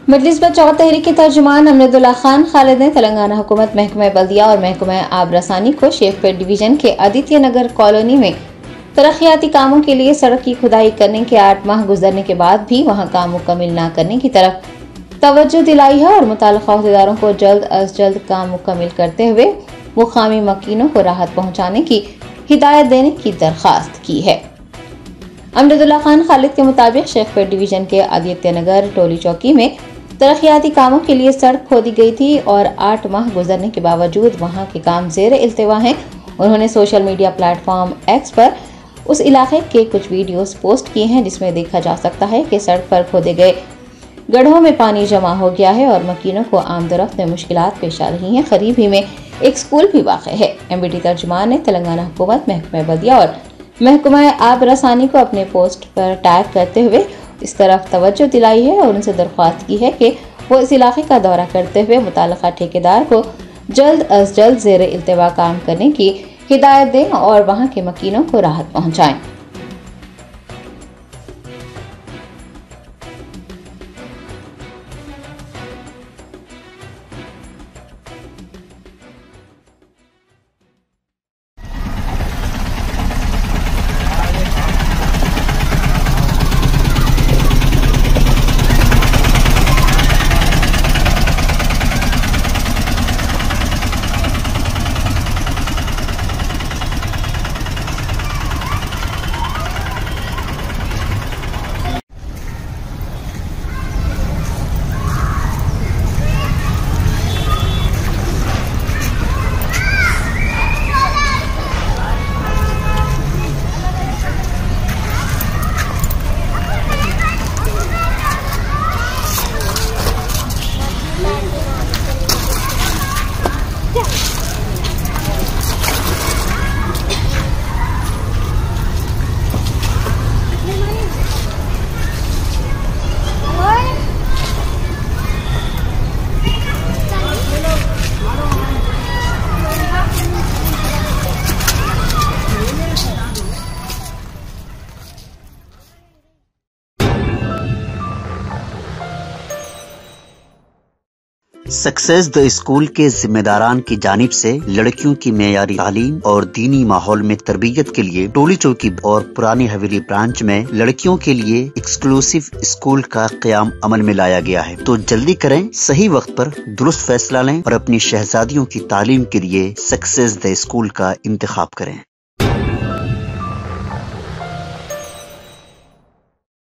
मजलिस पर चौथ तहरीक के तर्जुमान अमजदुल्ला खान खालिद ने तेलंगाना हुकूमत महकमा बल्दिया और महकमा आब रसानी को शेखपेट डिवीजन के आदित्य नगर कॉलोनी में तरक्याती कामों के लिए सड़क की खुदाई करने के 8 माह गुजरने के बाद भी वहां काम मुकम्मल न करने की तरफ तवज्जो दिलाई है और मुताल्लिका अहदेदारों को जल्द अज जल्द काम मुकम्मल करते हुए मुकामी मकीनों को राहत पहुँचाने की हिदायत देने की दरख्वास्त की है। अमजदुल्ला खान खालिद के मुताबिक शेखपेट डिवीजन के आदित्य नगर टोली चौकी में तरक्याती कामों के लिए सड़क खोदी गई थी और 8 माह गुजरने के बावजूद वहां के काम ज़ेर इल्तिवा हैं। उन्होंने सोशल मीडिया प्लेटफॉर्म एक्स पर उस इलाके के कुछ वीडियोस पोस्ट किए हैं जिसमें देखा जा सकता है कि सड़क पर खोदे गए गड्ढों में पानी जमा हो गया है और मकीनों को आमदोरफ्त में मुश्किलात पेश आ रही हैं। करीब ही में एक स्कूल भी वाक़ है। MBT तर्जुमान ने तेलंगाना हुकूमत महकमा बल्दिया और महकमा आब रसानी को अपने पोस्ट पर टैग करते हुए इस तरफ तवज्जो दिलाई है और उनसे दरख्वास्त की है कि वो इस इलाके का दौरा करते हुए मुताल्लिका ठेकेदार को जल्द अज जल्द ज़ेर इल्तिवा काम करने की हिदायत दें और वहां के मकीनों को राहत पहुंचाएं। सक्सेस द स्कूल के जिम्मेदारान की जानिब से लड़कियों की मेयारी तालीम और दीनी माहौल में तरबियत के लिए टोली चौकी और पुरानी हवेली ब्रांच में लड़कियों के लिए एक्सक्लूसिव स्कूल का क़याम अमल में लाया गया है। तो जल्दी करें, सही वक्त पर दुरुस्त फैसला लें और अपनी शहजादियों की तालीम के लिए सक्सेस द स्कूल का इंतखाब करें।